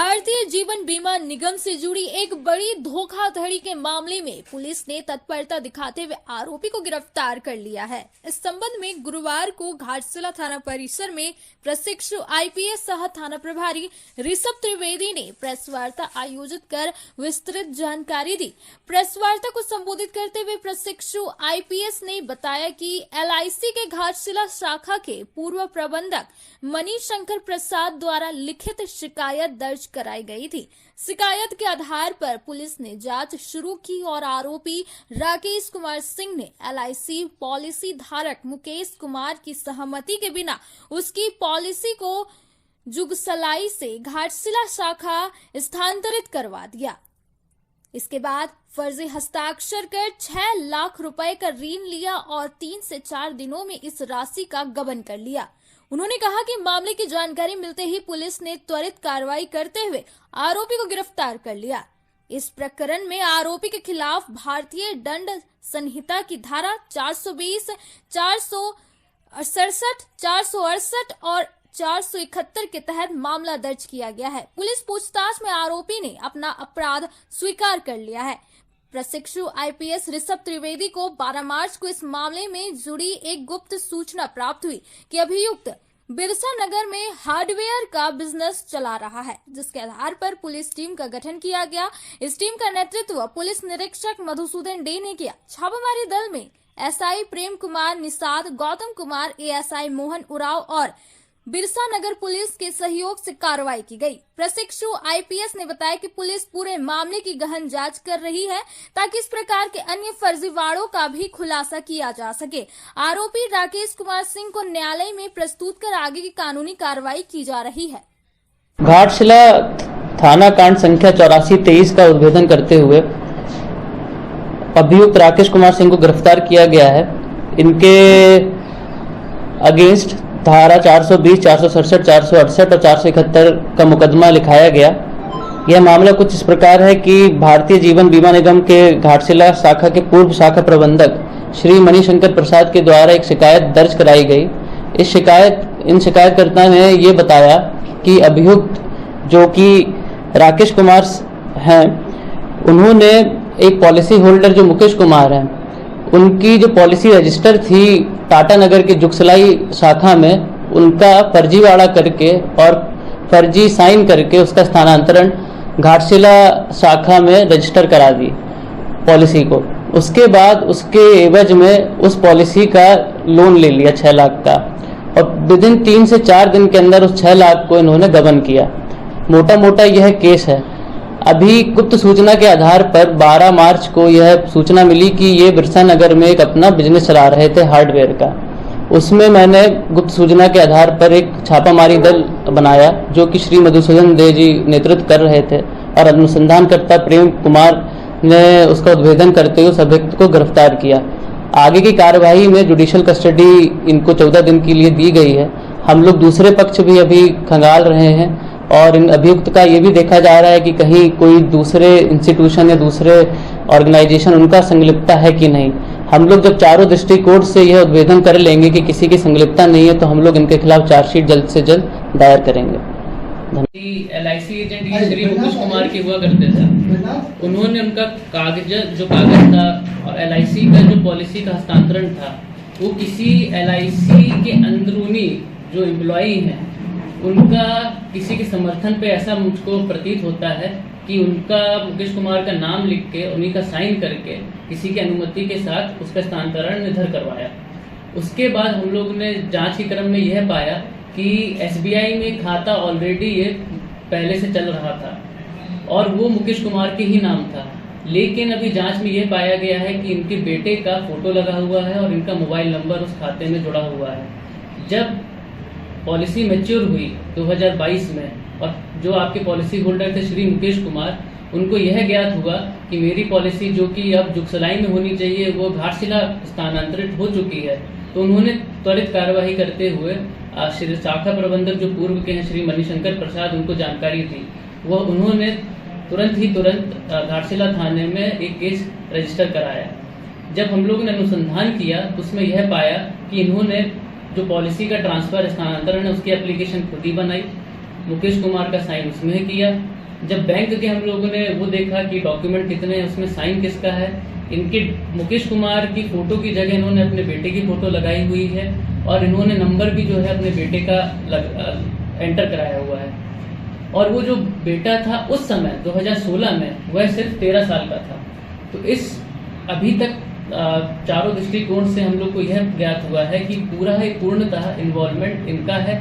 भारतीय जीवन बीमा निगम से जुड़ी एक बड़ी धोखाधड़ी के मामले में पुलिस ने तत्परता दिखाते हुए आरोपी को गिरफ्तार कर लिया है। इस संबंध में गुरुवार को घाटशिला थाना परिसर में प्रशिक्षु आईपीएस सह थाना प्रभारी ऋषभ त्रिवेदी ने प्रेस वार्ता आयोजित कर विस्तृत जानकारी दी। प्रेस वार्ता को संबोधित करते हुए प्रशिक्षु आईपीएस ने बताया कि एलआईसी के घाटशिला शाखा के पूर्व प्रबंधक मणिशंकर प्रसाद द्वारा लिखित शिकायत दर्ज कराई गई थी। शिकायत के आधार पर पुलिस ने जांच शुरू की और आरोपी राकेश कुमार सिंह ने एलआईसी पॉलिसी धारक मुकेश कुमार की सहमति के बिना उसकी पॉलिसी को जुगसलाई से घाटशिला शाखा स्थानांतरित करवा दिया। इसके बाद फर्जी हस्ताक्षर कर 6 लाख रुपए का ऋण लिया और 3 से 4 दिनों में इस राशि का गबन कर लिया। उन्होंने कहा कि मामले की जानकारी मिलते ही पुलिस ने त्वरित कार्रवाई करते हुए आरोपी को गिरफ्तार कर लिया। इस प्रकरण में आरोपी के खिलाफ भारतीय दंड संहिता की धारा 420, 467, 468 और 471 के तहत मामला दर्ज किया गया है। पुलिस पूछताछ में आरोपी ने अपना अपराध स्वीकार कर लिया है। प्रशिक्षु आईपीएस ऋषभ त्रिवेदी को 12 मार्च को इस मामले में जुड़ी एक गुप्त सूचना प्राप्त हुई कि अभियुक्त बिरसा नगर में हार्डवेयर का बिजनेस चला रहा है, जिसके आधार पर पुलिस टीम का गठन किया गया। इस टीम का नेतृत्व पुलिस निरीक्षक मधुसूदन डे ने किया। छापामारी दल में एसआई प्रेम कुमार निषाद, गौतम कुमार, एएसआई मोहन उराव और बिरसा नगर पुलिस के सहयोग से कार्रवाई की गई। प्रशिक्षु आईपीएस ने बताया कि पुलिस पूरे मामले की गहन जांच कर रही है ताकि इस प्रकार के अन्य फर्जीवाड़ों का भी खुलासा किया जा सके। आरोपी राकेश कुमार सिंह को न्यायालय में प्रस्तुत कर आगे की कानूनी कार्रवाई की जा रही है। घाटशिला थाना कांड संख्या 8423 का उद्भेदन करते हुए अभियुक्त राकेश कुमार सिंह को गिरफ्तार किया गया है। इनके अगेंस्ट धारा 420, 467, 468 और 471 का मुकदमा लिखाया गया। यह मामला कुछ इस प्रकार है कि भारतीय जीवन बीमा निगम के घाटशिला शाखा के पूर्व शाखा प्रबंधक श्री मणिशंकर प्रसाद के द्वारा एक शिकायत दर्ज कराई गई। इन शिकायतकर्ता ने ये बताया कि अभियुक्त जो कि राकेश कुमार हैं, उन्होंने एक पॉलिसी होल्डर जो मुकेश कुमार हैं, उनकी जो पॉलिसी रजिस्टर थी टाटा नगर के जुगसलाई शाखा में, उनका फर्जीवाड़ा करके और फर्जी साइन करके उसका स्थानांतरण घाटशिला शाखा में रजिस्टर करा दी पॉलिसी को। उसके बाद उसके एवज में उस पॉलिसी का लोन ले लिया 6 लाख का, और विदिन 3 से 4 दिन के अंदर उस 6 लाख को इन्होंने गबन किया। मोटा मोटा यह केस है। अभी गुप्त सूचना के आधार पर 12 मार्च को यह सूचना मिली कि ये बिरसा नगर में एक अपना बिजनेस चला रहे थे हार्डवेयर का। उसमें मैंने गुप्त सूचना के आधार पर एक छापामारी दल बनाया जो कि श्री मधुसूदन दे जी नेतृत्व कर रहे थे, और अनुसंधानकर्ता प्रेम कुमार ने उसका उद्भेदन करते हुए उस अभियुक्त को गिरफ्तार किया। आगे की कार्यवाही में जुडिशियल कस्टडी इनको 14 दिन के लिए दी गई है। हम लोग दूसरे पक्ष भी अभी खंगाल रहे हैं और इन अभियुक्त का ये भी देखा जा रहा है कि कहीं कोई दूसरे इंस्टीट्यूशन या दूसरे ऑर्गेनाइजेशन उनका संलिप्तता है कि नहीं। हम लोग जब चारों दृष्टिकोण से यह उद्भेदन कर लेंगे कि किसी की संलिप्तता नहीं है, तो हम लोग इनके खिलाफ चार्जशीट जल्द से जल्द दायर करेंगे। एलआईसी एजेंट श्री मुकेश कुमार के हुआ करते थे। उन्होंने उनका कागज था और एलआईसी का जो पॉलिसी का हस्तांतरण था, वो किसी एलआईसी के अंदरूनी जो एम्प्लॉई हैं उनका किसी के समर्थन पे ऐसा मुझको प्रतीत होता है कि उनका मुकेश कुमार का नाम लिख के उन्हीं का साइन करके किसी की अनुमति के साथ उसका स्थानांतरण इधर करवाया। उसके बाद हम लोग ने जांच के क्रम में यह पाया कि एसबीआई में खाता ऑलरेडी ये पहले से चल रहा था और वो मुकेश कुमार के ही नाम था। लेकिन अभी जांच में यह पाया गया है कि इनके बेटे का फोटो लगा हुआ है और इनका मोबाइल नंबर उस खाते में जुड़ा हुआ है। जब पॉलिसी मैच्योर हुई 2022 में, और जो आपके पॉलिसी होल्डर थे श्री मुकेश कुमार, उनको यह ज्ञात हुआ कि मेरी पॉलिसी जो कि अब जुगसलाई में होनी चाहिए वो घाटशिला स्थानांतरित हो चुकी है, तो उन्होंने त्वरित कार्यवाही करते हुए शाखा प्रबंधक जो पूर्व के हैं श्री मणिशंकर प्रसाद, उनको जानकारी दी। वह उन्होंने तुरंत घाटशिला थाने में एक केस रजिस्टर कराया। जब हम लोगों ने अनुसंधान किया तो उसमें यह पाया कि इन्होंने जो पॉलिसी का ट्रांसफर स्थानांतरण है उसकी एप्लीकेशन खुद ही बनाई मुकेश कुमार का साइन उसमें किया। जब बैंक के हम लोगों ने वो देखा कि डॉक्यूमेंट कितने हैं, उसमें साइन किसका है, इनके मुकेश कुमार की फोटो की जगह इन्होंने अपने बेटे की फोटो लगाई हुई है और इन्होंने नंबर भी जो है अपने बेटे का एंटर कराया हुआ है। और वो जो बेटा था उस समय 2016 में वह सिर्फ 13 साल का था। तो इस अभी तक चारों दृष्टिकोण से हम लोग को यह ज्ञात हुआ है कि पूरा ही पूर्णतः इन्वॉल्वमेंट इनका है।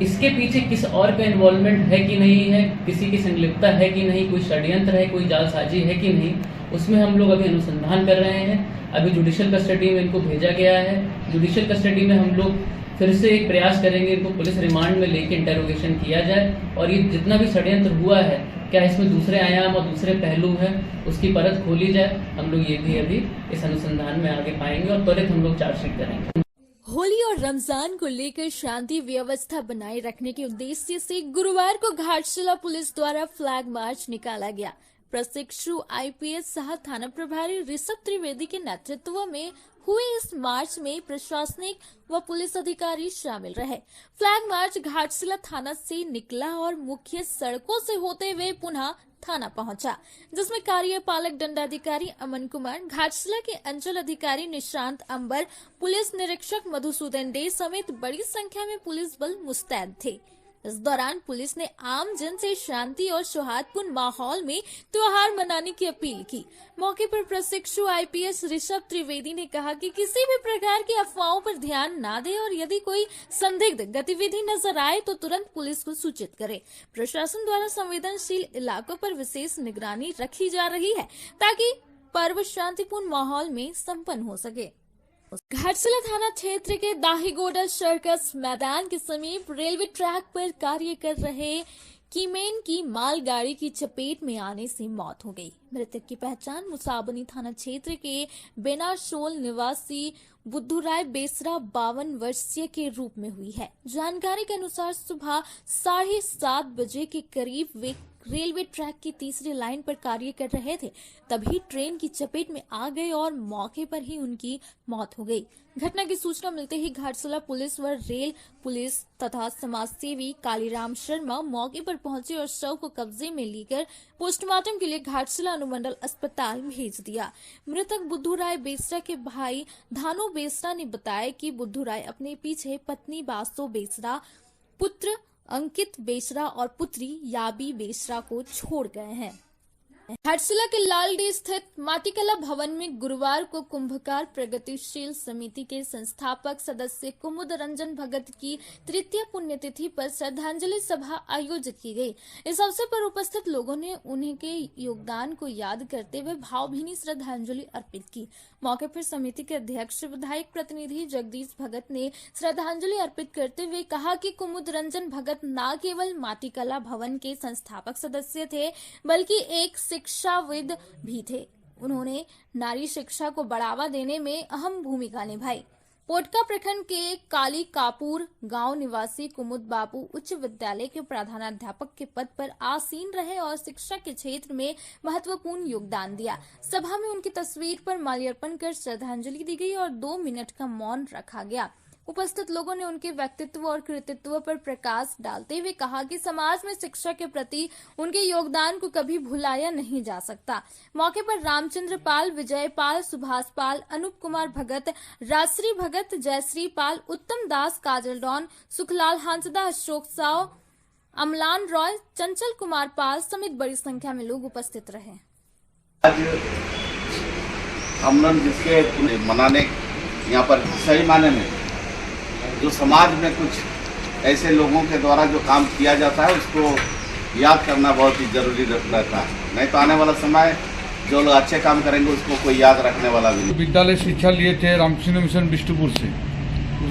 इसके पीछे किस और का इन्वॉल्वमेंट है कि नहीं है, किसी की संलिप्तता है कि नहीं, कोई षड्यंत्र है, कोई जालसाजी है कि नहीं, उसमें हम लोग अभी अनुसंधान कर रहे हैं। अभी जुडिशियल कस्टडी में इनको भेजा गया है। जुडिशियल कस्टडी में हम लोग फिर से एक प्रयास करेंगे, इनको पुलिस रिमांड में लेके इंटेरोगेशन किया जाए और ये जितना भी षड्यंत्र हुआ है, क्या इसमें दूसरे आयाम और दूसरे पहलू हैं, उसकी परत खोली जाए। हम लोग ये भी अभी इस अनुसंधान में आगे पाएंगे और त्वरित हम लोग चार्जशीट करेंगे। होली और रमजान को लेकर शांति व्यवस्था बनाए रखने के उद्देश्य से गुरुवार को घाटशिला पुलिस द्वारा फ्लैग मार्च निकाला गया। प्रशिक्षु आईपीएस सह थाना प्रभारी ऋषभ त्रिवेदी के नेतृत्व में हुए इस मार्च में प्रशासनिक व पुलिस अधिकारी शामिल रहे। फ्लैग मार्च घाटशिला थाना से निकला और मुख्य सड़कों से होते हुए पुनः थाना पहुंचा, जिसमें कार्यपालक दंडाधिकारी अमन कुमार, घाटशिला के अंचल अधिकारी निशांत अंबर, पुलिस निरीक्षक मधुसूदन डे समेत बड़ी संख्या में पुलिस बल मुस्तैद थे। इस दौरान पुलिस ने आम जन से शांति और सौहार्दपूर्ण माहौल में त्योहार मनाने की अपील की। मौके पर प्रशिक्षु आईपीएस ऋषभ त्रिवेदी ने कहा कि किसी भी प्रकार की अफवाहों पर ध्यान न दें और यदि कोई संदिग्ध गतिविधि नजर आए तो तुरंत पुलिस को सूचित करें। प्रशासन द्वारा संवेदनशील इलाकों पर विशेष निगरानी रखी जा रही है ताकि पर्व शांतिपूर्ण माहौल में संपन्न हो सके। घाटशिला थाना क्षेत्र के दाहीगोडा सर्कस मैदान के समीप रेलवे ट्रैक पर कार्य कर रहे कीमेन की मालगाड़ी की चपेट में आने से मौत हो गई। मृतक की पहचान मुसाबनी थाना क्षेत्र के बेनाशोल निवासी बुद्धूराय बेसरा 52 वर्षीय के रूप में हुई है। जानकारी के अनुसार सुबह 7:30 बजे के करीब वे रेलवे ट्रैक की तीसरी लाइन पर कार्य कर रहे थे, तभी ट्रेन की चपेट में आ गए और मौके पर ही उनकी मौत हो गई। घटना की सूचना मिलते ही घाटशिला पुलिस व रेल पुलिस तथा समाजसेवी कालीराम शर्मा मौके पर पहुंचे और शव को कब्जे में लेकर पोस्टमार्टम के लिए घाटशिला अनुमंडल अस्पताल भेज दिया। मृतक बुद्धूराय बेसरा के भाई धानु बेसरा ने बताया कि बुद्धूराय अपने पीछे पत्नी बासो बेसरा, पुत्र अंकित बेसरा और पुत्री याबी बेसरा को छोड़ गए हैं। घाटशिला के लालडी स्थित माटीकला भवन में गुरुवार को कुंभकार प्रगतिशील समिति के संस्थापक सदस्य कुमुद रंजन भगत की तृतीय पुण्यतिथि पर श्रद्धांजलि सभा आयोजित की गई। इस अवसर पर उपस्थित लोगों ने उन्हीं के योगदान को याद करते हुए भावभीनी श्रद्धांजलि अर्पित की। मौके पर समिति के अध्यक्ष विधायक प्रतिनिधि जगदीश भगत ने श्रद्धांजलि अर्पित करते हुए कहा कि कुमुद रंजन भगत न केवल माटीकला भवन के संस्थापक सदस्य थे बल्कि एक शिक्षाविद भी थे। उन्होंने नारी शिक्षा को बढ़ावा देने में अहम भूमिका निभाई। पोटका प्रखंड के काली कापुर गांव निवासी कुमुद बाबू उच्च विद्यालय के प्रधानाध्यापक के पद पर आसीन रहे और शिक्षा के क्षेत्र में महत्वपूर्ण योगदान दिया। सभा में उनकी तस्वीर पर माल्यार्पण कर श्रद्धांजलि दी गई और 2 मिनट का मौन रखा गया। उपस्थित लोगों ने उनके व्यक्तित्व और कृतित्व पर प्रकाश डालते हुए कहा कि समाज में शिक्षा के प्रति उनके योगदान को कभी भुलाया नहीं जा सकता। मौके पर रामचंद्र पाल, विजय पाल, सुभाष पाल, अनूप कुमार भगत, राजश्री भगत, जयश्री पाल, उत्तम दास, काजल डॉन, सुखलाल हांसदा, अशोक साव, अमलान रॉय, चंचल कुमार पाल समेत बड़ी संख्या में लोग उपस्थित रहे। आज हम लोग जिसके मनाने यहाँ पर सही माने में जो समाज में कुछ ऐसे लोगों के द्वारा जो काम किया जाता है उसको याद करना बहुत ही जरूरी रहता है। नहीं तो आने वाला समय जो लोग अच्छे काम करेंगे उसको कोई याद रखने वाला भी नहीं। विद्यालय शिक्षा लिए थे रामकृष्ण मिशन बिष्टुपुर से,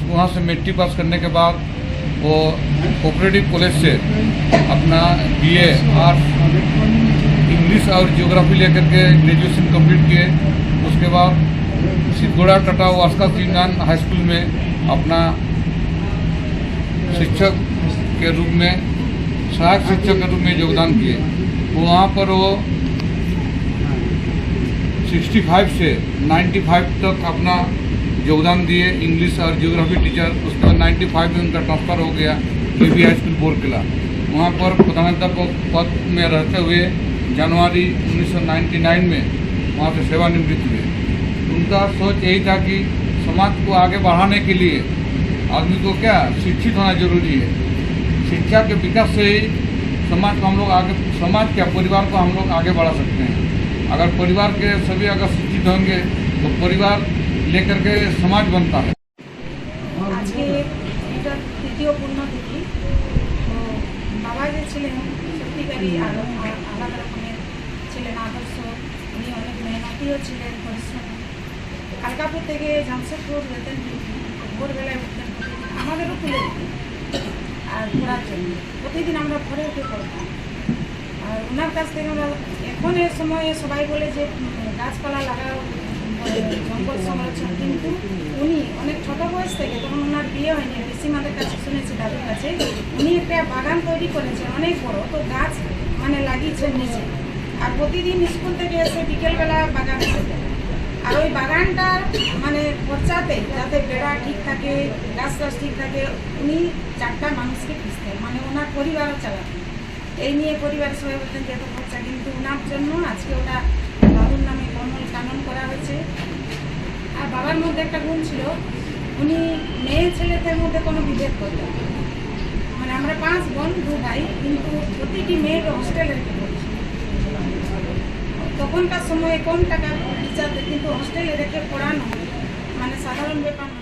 वहाँ से मेट्रिक पास करने के बाद वो कोऑपरेटिव कॉलेज से अपना BA आर्ट्स इंग्लिश और ज्योग्राफी लेकर के ग्रेजुएशन कंप्लीट किए। उसके बाद सिद्धगोड़ा टाटा वास्का विज्ञान हाई स्कूल में अपना शिक्षक के रूप में, सहायक शिक्षक के रूप में योगदान किए। वहाँ पर वो 65 से 95 तक अपना योगदान दिए इंग्लिश और ज्योग्राफी टीचर। उसके बाद 95 में उनका ट्रांसफ़र हो गया KB हाई स्कूल बोरकिला। वहाँ पर प्रधानाध्यापक पद में रहते हुए जनवरी 1999 में वहाँ से सेवानिवृत्त हुए। उनका सोच यही था कि समाज को आगे बढ़ाने के लिए आदमी को क्या शिक्षित होना जरूरी है। शिक्षा के विकास से ही समाज को हम लोग आगे, समाज क्या परिवार को हम लोग आगे बढ़ा सकते हैं। अगर परिवार के सभी अगर शिक्षित होंगे तो परिवार लेकर के समाज बनता है। আজকে এটা তৃতীয় পুণ্যতিথি। তো বাবা যে ছিলেন সত্যিকারই আলাদা রকমের ছিলেন, আদর্শ। উনি অনেক মেহনতিও ছিলেন, পরিশ্রমী। আলকাপুর থেকে জামশেদপুর যেতেন, ভোরবেলায় উঠতেন, আমাদেরও তুলে দিতেন আর ঘোরার জন্য। প্রতিদিন আমরা ঘরে উঠে পড়তাম। আর ওনার কাছ থেকে আমরা এখন এর সময়ে সবাই বলে যে গাছপালা লাগাও, জঙ্গল সংরক্ষণ, কিন্তু উনি অনেক ছোট বয়স থেকে, তখন ওনার বিয়ে হয়নি, পিসিমাদের কাছে শুনেছি, দাদুর কাছে, উনি একটা বাগান তৈরি করেছেন অনেক বড়। তো গাছ মানে লাগিয়েছেন নিচে, আর প্রতিদিন স্কুল থেকে এসে বিকেলবেলা বাগানে যেতেন। আর ওই বাগানটার মানে খরচাতে যাতে বেড়া ঠিক থাকে, গাছ টাছ ঠিক থাকে, উনি 4টা মানুষকে খুঁজতেন, মানে ওনার পরিবারও চালাতেন। এই নিয়ে পরিবারের সবাই বলতেন যে এত খরচা, কিন্তু ওনার জন্য আজকে ওটা দাদুর নামে কমল কানন করা হয়েছে। আর বাবার মধ্যে একটা গুণ ছিল, উনি মেয়ে ছেলেদের মধ্যে কোনো বিভেদ করতেন না। মানে আমরা 5 বোন 2 ভাই, কিন্তু প্রতিটি মেয়ের হোস্টেলে রেখে পড়েছি। তখনকার সময়ে কম টাকা টিচারদের, কিন্তু হোস্টেলে রেখে পড়ানো মানে সাধারণ ব্যাপার না।